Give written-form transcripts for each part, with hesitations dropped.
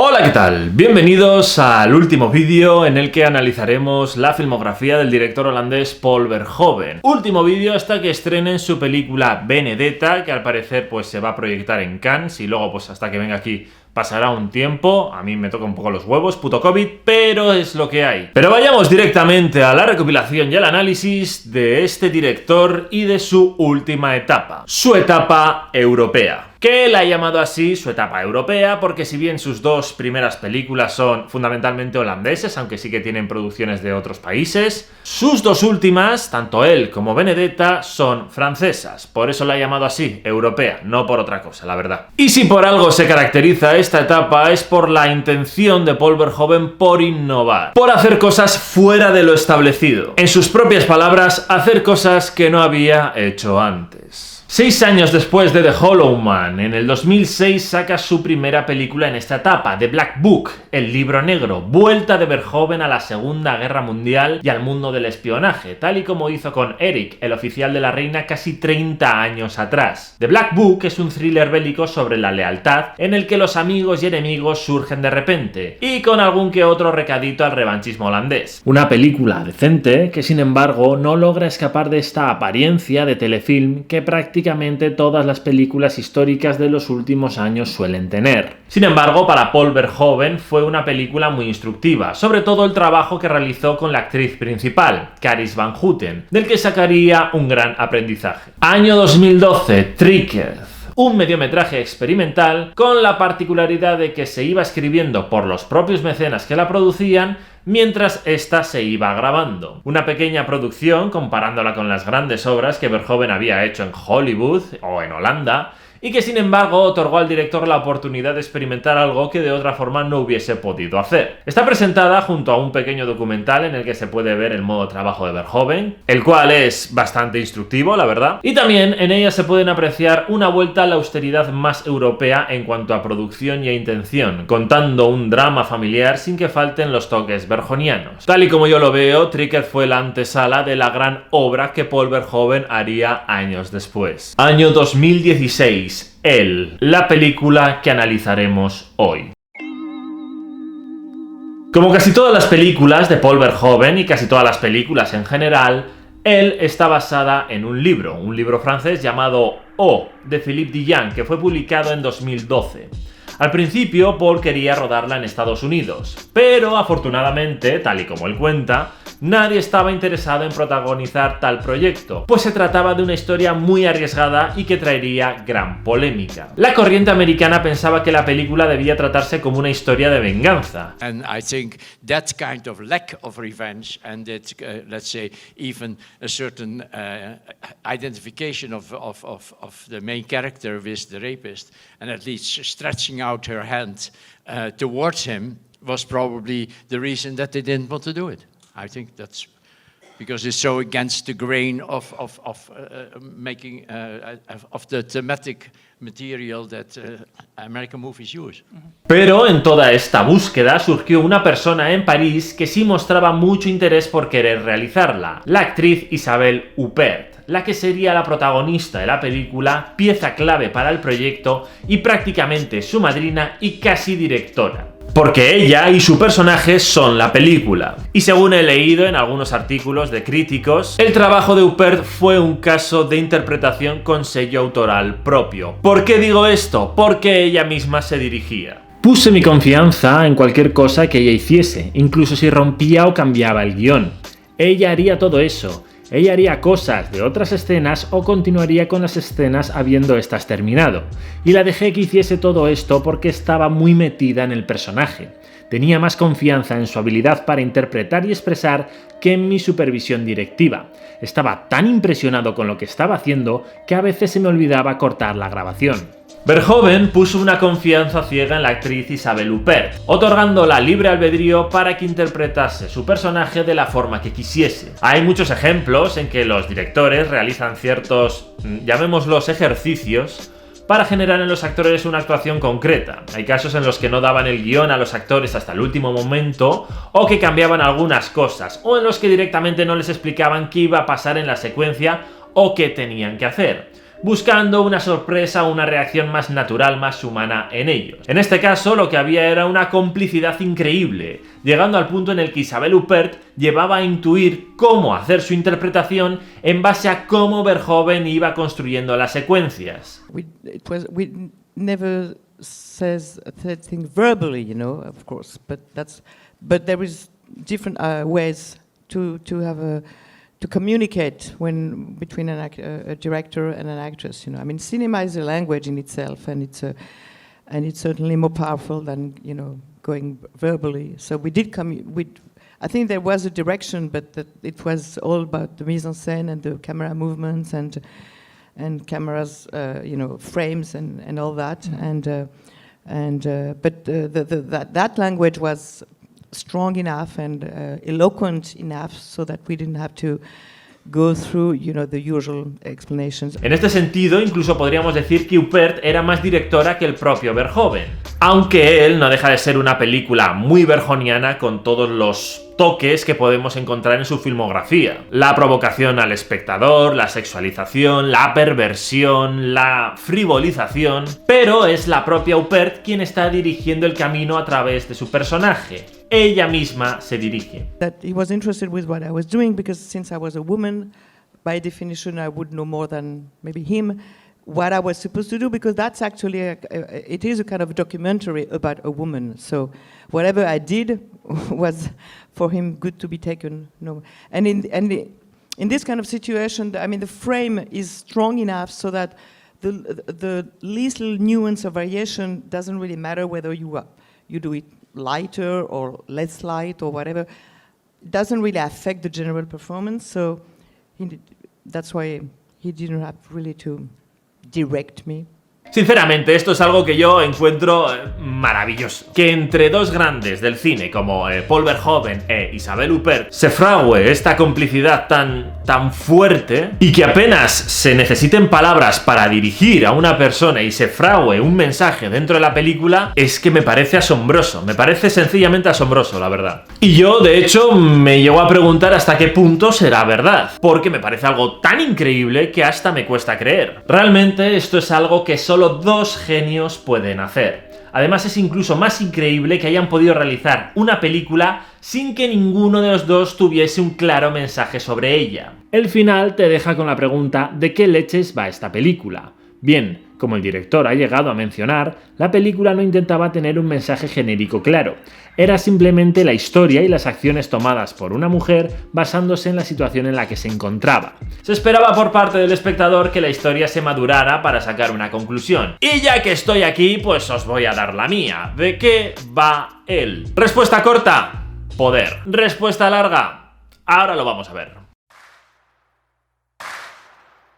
Hola, ¿qué tal? Bienvenidos al último vídeo en el que analizaremos la filmografía del director holandés Paul Verhoeven. Último vídeo hasta que estrenen su película Benedetta, que al parecer pues se va a proyectar en Cannes y luego pues hasta que venga aquí pasará un tiempo. A mí me toca un poco los huevos, puto COVID, pero es lo que hay. Pero vayamos directamente a la recopilación y al análisis de este director y de su última etapa. Su etapa europea. Que él ha llamado así su etapa europea porque si bien sus dos primeras películas son fundamentalmente holandeses, aunque sí que tienen producciones de otros países, sus dos últimas, tanto él como Benedetta, son francesas. Por eso la ha llamado así, europea, no por otra cosa, la verdad. Y si por algo se caracteriza esta etapa es por la intención de Paul Verhoeven por innovar, por hacer cosas fuera de lo establecido. En sus propias palabras, hacer cosas que no había hecho antes. 6 años después de The Hollow Man, en el 2006 saca su primera película en esta etapa, The Black Book, El Libro Negro, vuelta de Verhoeven a la Segunda Guerra Mundial y al mundo del espionaje, tal y como hizo con Eric, el oficial de la reina, casi 30 años atrás. The Black Book es un thriller bélico sobre la lealtad, en el que los amigos y enemigos surgen de repente, y con algún que otro recadito al revanchismo holandés. Una película decente que sin embargo no logra escapar de esta apariencia de telefilm que prácticamente todas las películas históricas de los últimos años suelen tener. Sin embargo, para Paul Verhoeven fue una película muy instructiva, sobre todo el trabajo que realizó con la actriz principal, Karis Van Houten, del que sacaría un gran aprendizaje. Año 2012, Tricked. Un mediometraje experimental con la particularidad de que se iba escribiendo por los propios mecenas que la producían mientras ésta se iba grabando. Una pequeña producción comparándola con las grandes obras que Verhoeven había hecho en Hollywood o en Holanda y que sin embargo otorgó al director la oportunidad de experimentar algo que de otra forma no hubiese podido hacer. Está presentada junto a un pequeño documental en el que se puede ver el modo trabajo de Verhoeven, el cual es bastante instructivo, la verdad, y también en ella se pueden apreciar una vuelta a la austeridad más europea en cuanto a producción y a intención, contando un drama familiar sin que falten los toques verhoevenianos. Tal y como yo lo veo, Tricked fue la antesala de la gran obra que Paul Verhoeven haría años después. Año 2016. Él, la película que analizaremos hoy. Como casi todas las películas de Paul Verhoeven y casi todas las películas en general, Él está basada en un libro francés llamado O, de Philippe Dillon, que fue publicado en 2012. Al principio, Paul quería rodarla en Estados Unidos, pero afortunadamente, tal y como él cuenta, nadie estaba interesado en protagonizar tal proyecto, pues se trataba de una historia muy arriesgada y que traería gran polémica. La corriente americana pensaba que la película debía tratarse como una historia de venganza. And I think that kind of lack of revenge and that, let's say, even a certain identification of the main character with the rapist, and at least stretching out her hand towards him, was probably the reason that they didn't want to do it. I think that's because it's so against the grain of making of the thematic material that American movies use. Pero en toda esta búsqueda surgió una persona en París que sí mostraba mucho interés por querer realizarla, la actriz Isabelle Huppert, la que sería la protagonista de la película, pieza clave para el proyecto y prácticamente su madrina y casi directora. Porque ella y su personaje son la película. Y según he leído en algunos artículos de críticos, el trabajo de Huppert fue un caso de interpretación con sello autoral propio. ¿Por qué digo esto? Porque ella misma se dirigía. Puse mi confianza en cualquier cosa que ella hiciese, incluso si rompía o cambiaba el guión. Ella haría todo eso. Ella haría cosas de otras escenas o continuaría con las escenas habiendo estas terminado. Y la dejé que hiciese todo esto porque estaba muy metida en el personaje. Tenía más confianza en su habilidad para interpretar y expresar que en mi supervisión directiva. Estaba tan impresionado con lo que estaba haciendo que a veces se me olvidaba cortar la grabación. Verhoeven puso una confianza ciega en la actriz Isabelle Huppert, otorgándola libre albedrío para que interpretase su personaje de la forma que quisiese. Hay muchos ejemplos en que los directores realizan ciertos, llamémoslos ejercicios, para generar en los actores una actuación concreta. Hay casos en los que no daban el guión a los actores hasta el último momento, o que cambiaban algunas cosas, o en los que directamente no les explicaban qué iba a pasar en la secuencia o qué tenían que hacer. buscando una sorpresa o una reacción más natural, más humana en ellos. En este caso, lo que había era una complicidad increíble, llegando al punto en el que Isabelle Huppert llevaba a intuir cómo hacer su interpretación en base a cómo Verhoeven iba construyendo las secuencias. We never said things verbally, you know, of course, but there is different ways to communicate between a director and an actress. You know, I mean, cinema is a language in itself, and it's certainly more powerful than, you know, going verbally. So we did I think there was a direction, but that it was all about the mise en scène and the camera movements and cameras, you know, frames and all that. But that language was strong enough and eloquent enough so that we didn't have to go through, you know, the usual explanations. En este sentido, incluso podríamos decir que Huppert era más directora que el propio Verhoeven, aunque él no deja de ser una película muy verhoeveniana con todos los toques que podemos encontrar en su filmografía. La provocación al espectador, la sexualización, la perversión, la frivolización, pero es la propia Huppert quien está dirigiendo el camino a través de su personaje. Ella misma se dirige. That he was interested with what I was doing because since I was a woman, by definition I would know more than maybe him what I was supposed to do, because that's actually it is a kind of documentary about a woman. So whatever I did was for him good to be taken. No, and in this kind of situation, I mean, the frame is strong enough so that the least little nuance or variation doesn't really matter whether you do it lighter or less light or whatever. It doesn't really affect the general performance. So that's why he didn't have really to direct me. Sinceramente, esto es algo que yo encuentro maravilloso. Que entre dos grandes del cine como Paul Verhoeven e Isabelle Huppert se frague esta complicidad tan fuerte y que apenas se necesiten palabras para dirigir a una persona y se frague un mensaje dentro de la película, es que me parece asombroso, me parece sencillamente asombroso, la verdad. Y yo, de hecho, me llego a preguntar hasta qué punto será verdad, porque me parece algo tan increíble que hasta me cuesta creer. Realmente esto es algo que solo dos genios pueden hacer. Además, es incluso más increíble que hayan podido realizar una película sin que ninguno de los dos tuviese un claro mensaje sobre ella. El final te deja con la pregunta ¿de qué leches va esta película? Bien, como el director ha llegado a mencionar, la película no intentaba tener un mensaje genérico claro. Era simplemente la historia y las acciones tomadas por una mujer basándose en la situación en la que se encontraba. Se esperaba por parte del espectador que la historia se madurara para sacar una conclusión. Y ya que estoy aquí, pues os voy a dar la mía. ¿De qué va él? Respuesta corta: poder. Respuesta larga: ahora lo vamos a ver.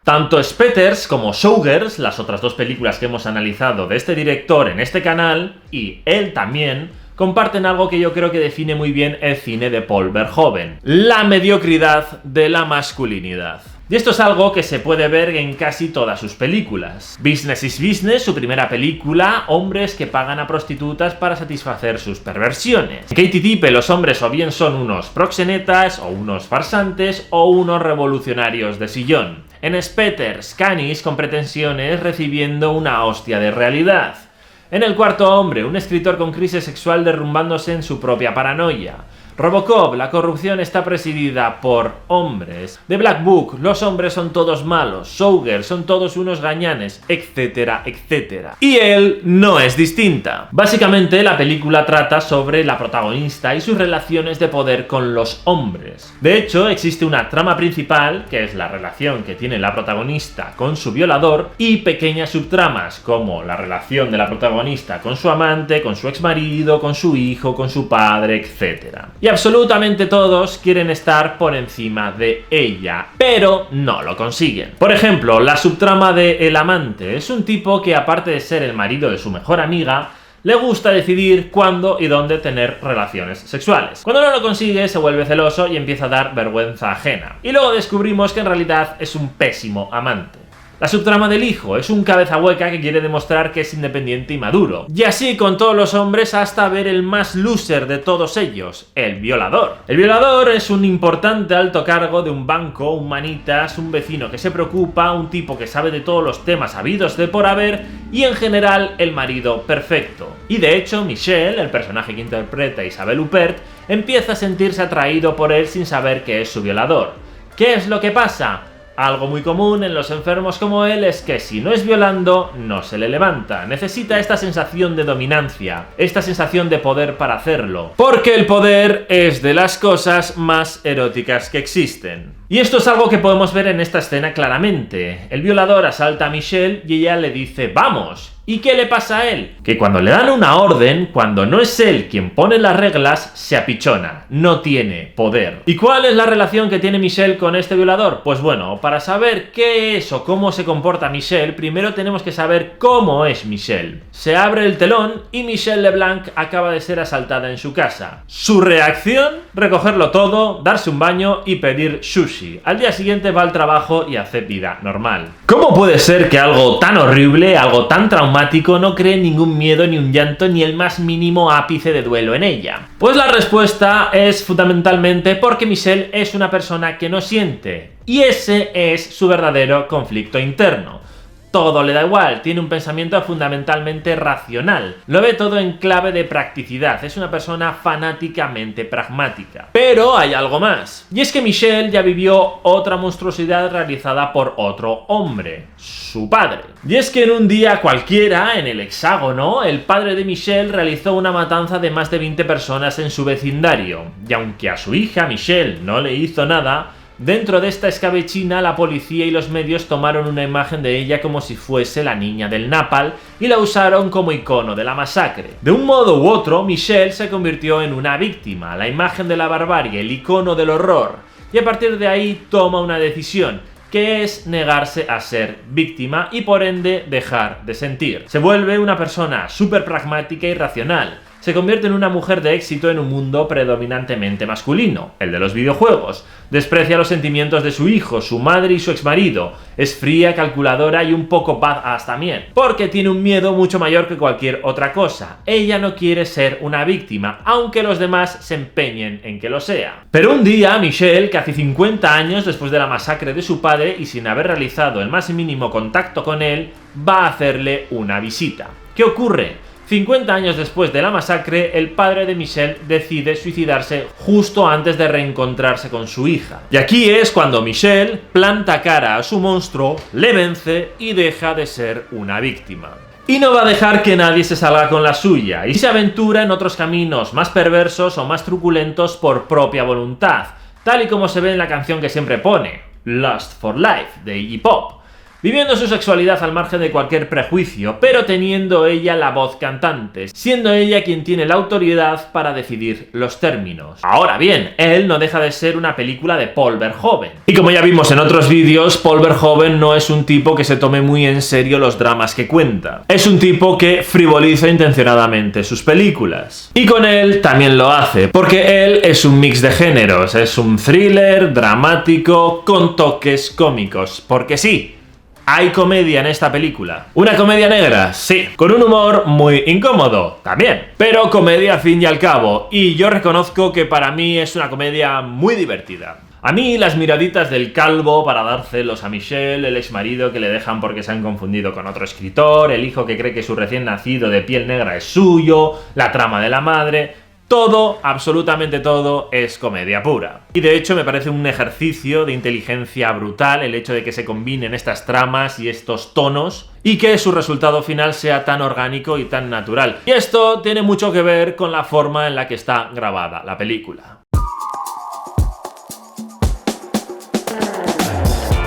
Tanto Spetters como Showgirls, las otras dos películas que hemos analizado de este director en este canal, y él también, comparten algo que yo creo que define muy bien el cine de Paul Verhoeven: la mediocridad de la masculinidad. Y esto es algo que se puede ver en casi todas sus películas. Business is Business, su primera película, hombres que pagan a prostitutas para satisfacer sus perversiones. En Katie Tippe los hombres o bien son unos proxenetas, o unos farsantes, o unos revolucionarios de sillón. En Spetters, canis con pretensiones recibiendo una hostia de realidad. En El cuarto hombre, un escritor con crisis sexual derrumbándose en su propia paranoia. Robocop, la corrupción está presidida por hombres. The Black Book, los hombres son todos malos. Showgirls, son todos unos gañanes, etcétera, etcétera. Y él no es distinta. Básicamente, la película trata sobre la protagonista y sus relaciones de poder con los hombres. De hecho, existe una trama principal, que es la relación que tiene la protagonista con su violador, y pequeñas subtramas, como la relación de la protagonista con su amante, con su exmarido, con su hijo, con su padre, etcétera. Y absolutamente todos quieren estar por encima de ella, pero no lo consiguen. Por ejemplo, la subtrama de El amante es un tipo que, aparte de ser el marido de su mejor amiga, le gusta decidir cuándo y dónde tener relaciones sexuales. Cuando no lo consigue, se vuelve celoso y empieza a dar vergüenza ajena. Y luego descubrimos que en realidad es un pésimo amante. La subtrama del hijo es un cabeza hueca que quiere demostrar que es independiente y maduro. Y así con todos los hombres hasta ver el más loser de todos ellos, el violador. El violador es un importante alto cargo de un banco, un manitas, un vecino que se preocupa, un tipo que sabe de todos los temas habidos de por haber y en general el marido perfecto. Y de hecho Michelle, el personaje que interpreta Isabelle Huppert, empieza a sentirse atraído por él sin saber que es su violador. ¿Qué es lo que pasa? Algo muy común en los enfermos como él es que si no es violando, no se le levanta. Necesita esta sensación de dominancia, esta sensación de poder para hacerlo. Porque el poder es de las cosas más eróticas que existen. Y esto es algo que podemos ver en esta escena claramente. El violador asalta a Michelle y ella le dice ¡vamos! ¿Y qué le pasa a él? Que cuando le dan una orden, cuando no es él quien pone las reglas, se apichona, no tiene poder. ¿Y cuál es la relación que tiene Michelle con este violador? Pues bueno, para saber qué es o cómo se comporta Michelle, primero tenemos que saber cómo es Michelle. Se abre el telón y Michelle LeBlanc acaba de ser asaltada en su casa. Su reacción, recogerlo todo, darse un baño y pedir sushi. Al día siguiente va al trabajo y hace vida normal. ¿Cómo puede ser que algo tan horrible, algo tan traumático no cree ningún miedo, ni un llanto, ni el más mínimo ápice de duelo en ella? Pues la respuesta es fundamentalmente porque Michelle es una persona que no siente, y ese es su verdadero conflicto interno. Todo le da igual, tiene un pensamiento fundamentalmente racional, lo ve todo en clave de practicidad, es una persona fanáticamente pragmática. Pero hay algo más, y es que Michelle ya vivió otra monstruosidad realizada por otro hombre, su padre. Y es que en un día cualquiera, en el Hexágono, el padre de Michelle realizó una matanza de más de 20 personas en su vecindario, y aunque a su hija Michelle no le hizo nada, dentro de esta escabechina, la policía y los medios tomaron una imagen de ella como si fuese la niña del Napalm y la usaron como icono de la masacre. De un modo u otro, Michelle se convirtió en una víctima, la imagen de la barbarie, el icono del horror, y a partir de ahí toma una decisión, que es negarse a ser víctima y por ende dejar de sentir. Se vuelve una persona súper pragmática y racional. Se convierte en una mujer de éxito en un mundo predominantemente masculino, el de los videojuegos. Desprecia los sentimientos de su hijo, su madre y su exmarido. Es fría, calculadora y un poco badass también, porque tiene un miedo mucho mayor que cualquier otra cosa. Ella no quiere ser una víctima, aunque los demás se empeñen en que lo sea. Pero un día, Michelle, casi 50 años después de la masacre de su padre y sin haber realizado el más mínimo contacto con él, va a hacerle una visita. ¿Qué ocurre? 50 años después de la masacre, el padre de Michelle decide suicidarse justo antes de reencontrarse con su hija. Y aquí es cuando Michelle planta cara a su monstruo, le vence y deja de ser una víctima. Y no va a dejar que nadie se salga con la suya, y se aventura en otros caminos más perversos o más truculentos por propia voluntad, tal y como se ve en la canción que siempre pone, Lust for Life, de Iggy Pop. Viviendo su sexualidad al margen de cualquier prejuicio, pero teniendo ella la voz cantante, siendo ella quien tiene la autoridad para decidir los términos. Ahora bien, él no deja de ser una película de Paul Verhoeven. Y como ya vimos en otros vídeos, Paul Verhoeven no es un tipo que se tome muy en serio los dramas que cuenta. Es un tipo que frivoliza intencionadamente sus películas. Y con él también lo hace, porque él es un mix de géneros, es un thriller dramático con toques cómicos, porque sí, hay comedia en esta película. ¿Una comedia negra? Sí. Con un humor muy incómodo, también. Pero comedia al fin y al cabo. Y yo reconozco que para mí es una comedia muy divertida. A mí las miraditas del calvo para dar celos a Michelle, el exmarido que le dejan porque se han confundido con otro escritor, el hijo que cree que su recién nacido de piel negra es suyo, la trama de la madre... Todo, absolutamente todo, es comedia pura. Y de hecho me parece un ejercicio de inteligencia brutal el hecho de que se combinen estas tramas y estos tonos y que su resultado final sea tan orgánico y tan natural. Y esto tiene mucho que ver con la forma en la que está grabada la película.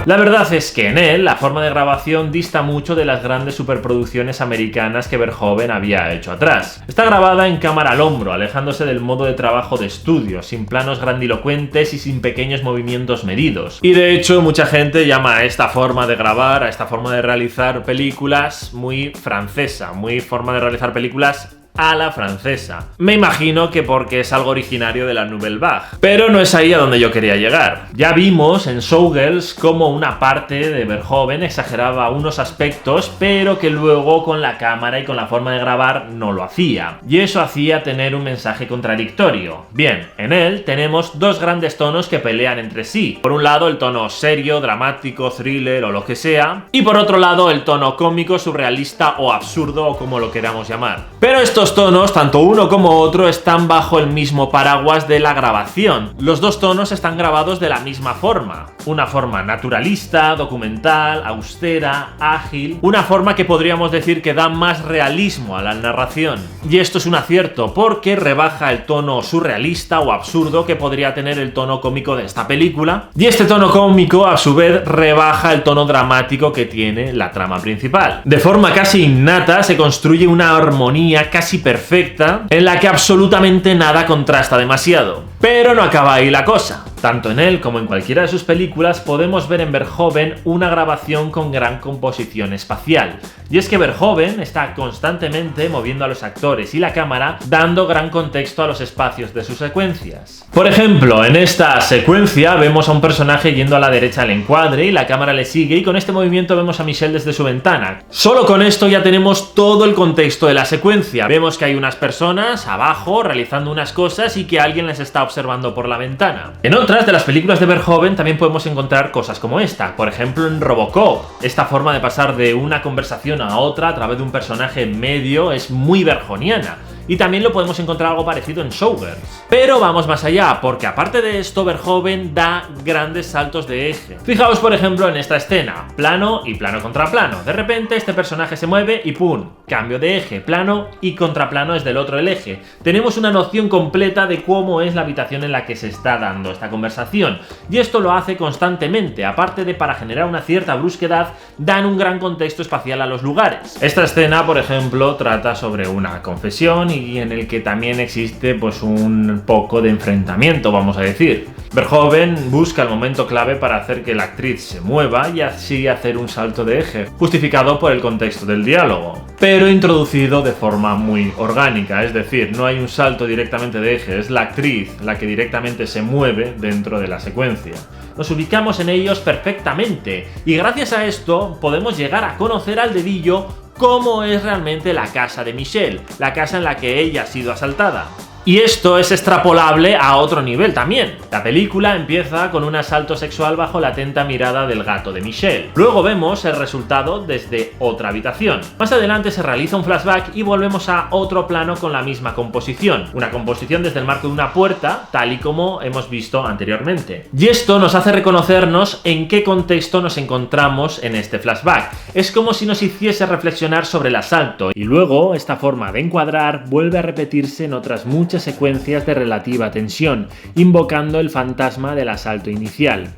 La verdad es que en él la forma de grabación dista mucho de las grandes superproducciones americanas que Verhoeven había hecho atrás. Está grabada en cámara al hombro, alejándose del modo de trabajo de estudio, sin planos grandilocuentes y sin pequeños movimientos medidos. Y de hecho mucha gente llama a esta forma de grabar, a esta forma de realizar películas muy francesa, muy forma de realizar películas a la francesa. Me imagino que porque es algo originario de la Nouvelle Vague. Pero no es ahí a donde yo quería llegar. Ya vimos en Showgirls cómo una parte de Verhoeven exageraba unos aspectos, pero que luego con la cámara y con la forma de grabar no lo hacía. Y eso hacía tener un mensaje contradictorio. Bien, en él tenemos dos grandes tonos que pelean entre sí. Por un lado el tono serio, dramático, thriller o lo que sea. Y por otro lado el tono cómico, surrealista o absurdo o como lo queramos llamar. Pero estos tonos, tanto uno como otro, están bajo el mismo paraguas de la grabación. Los dos tonos están grabados de la misma forma. Una forma naturalista, documental, austera, ágil. Una forma que podríamos decir que da más realismo a la narración. Y esto es un acierto porque rebaja el tono surrealista o absurdo que podría tener el tono cómico de esta película. Y este tono cómico, a su vez, rebaja el tono dramático que tiene la trama principal. De forma casi innata se construye una armonía casi perfecta en la que absolutamente nada contrasta demasiado. Pero no acaba ahí la cosa. Tanto en él como en cualquiera de sus películas podemos ver en Verhoeven una grabación con gran composición espacial. Y es que Verhoeven está constantemente moviendo a los actores y la cámara, dando gran contexto a los espacios de sus secuencias. Por ejemplo, en esta secuencia vemos a un personaje yendo a la derecha al encuadre y la cámara le sigue, y con este movimiento vemos a Michelle desde su ventana. Solo con esto ya tenemos todo el contexto de la secuencia. Vemos que hay unas personas abajo realizando unas cosas y que alguien les está observando por la ventana. En otras de las películas de Verhoeven también podemos encontrar cosas como esta. Por ejemplo, en Robocop, esta forma de pasar de una conversación a otra a través de un personaje en medio es muy verhoeveniana. Y también lo podemos encontrar algo parecido en Showgirls. Pero vamos más allá, porque aparte de esto, Verhoeven da grandes saltos de eje. Fijaos, por ejemplo, en esta escena, plano y plano contra plano. De repente este personaje se mueve y ¡pum! Cambio de eje, plano y contraplano es del otro el eje. Tenemos una noción completa de cómo es la habitación en la que se está dando esta conversación. Y esto lo hace constantemente, aparte de para generar una cierta brusquedad, dan un gran contexto espacial a los lugares. Esta escena, por ejemplo, trata sobre una confesión y en el que también existe pues un poco de enfrentamiento, vamos a decir. Verhoeven busca el momento clave para hacer que la actriz se mueva y así hacer un salto de eje, justificado por el contexto del diálogo, pero introducido de forma muy orgánica, es decir, no hay un salto directamente de eje, es la actriz la que directamente se mueve dentro de la secuencia. Nos ubicamos en ellos perfectamente y gracias a esto podemos llegar a conocer al dedillo cómo es realmente la casa de Michelle, la casa en la que ella ha sido asaltada. Y esto es extrapolable a otro nivel también. La película empieza con un asalto sexual bajo la atenta mirada del gato de Michelle. Luego vemos el resultado desde otra habitación. Más adelante se realiza un flashback y volvemos a otro plano con la misma composición. Una composición desde el marco de una puerta, tal y como hemos visto anteriormente. Y esto nos hace reconocernos en qué contexto nos encontramos en este flashback. Es como si nos hiciese reflexionar sobre el asalto. Y luego, esta forma de encuadrar vuelve a repetirse en otras muchas secuencias de relativa tensión, invocando el fantasma del asalto inicial.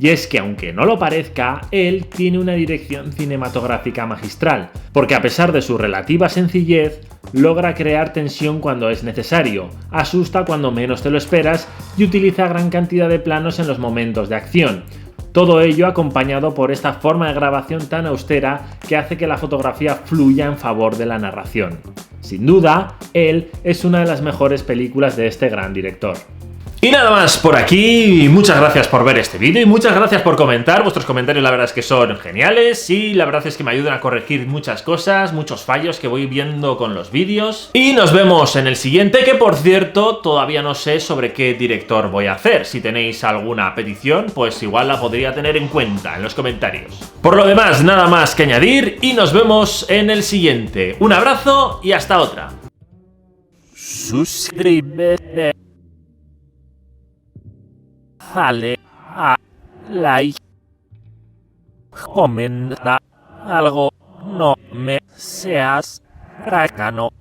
Y es que, aunque no lo parezca, él tiene una dirección cinematográfica magistral, porque a pesar de su relativa sencillez, logra crear tensión cuando es necesario, asusta cuando menos te lo esperas y utiliza gran cantidad de planos en los momentos de acción. Todo ello acompañado por esta forma de grabación tan austera que hace que la fotografía fluya en favor de la narración. Sin duda, él es una de las mejores películas de este gran director. Y nada más por aquí, muchas gracias por ver este vídeo y muchas gracias por comentar. Vuestros comentarios la verdad es que son geniales y la verdad es que me ayudan a corregir muchas cosas, muchos fallos que voy viendo con los vídeos. Y nos vemos en el siguiente, que por cierto todavía no sé sobre qué director voy a hacer. Si tenéis alguna petición, pues igual la podría tener en cuenta en los comentarios. Por lo demás, nada más que añadir y nos vemos en el siguiente. Un abrazo y hasta otra. Suscríbete. Dale a like, comenta algo, no me seas rácano.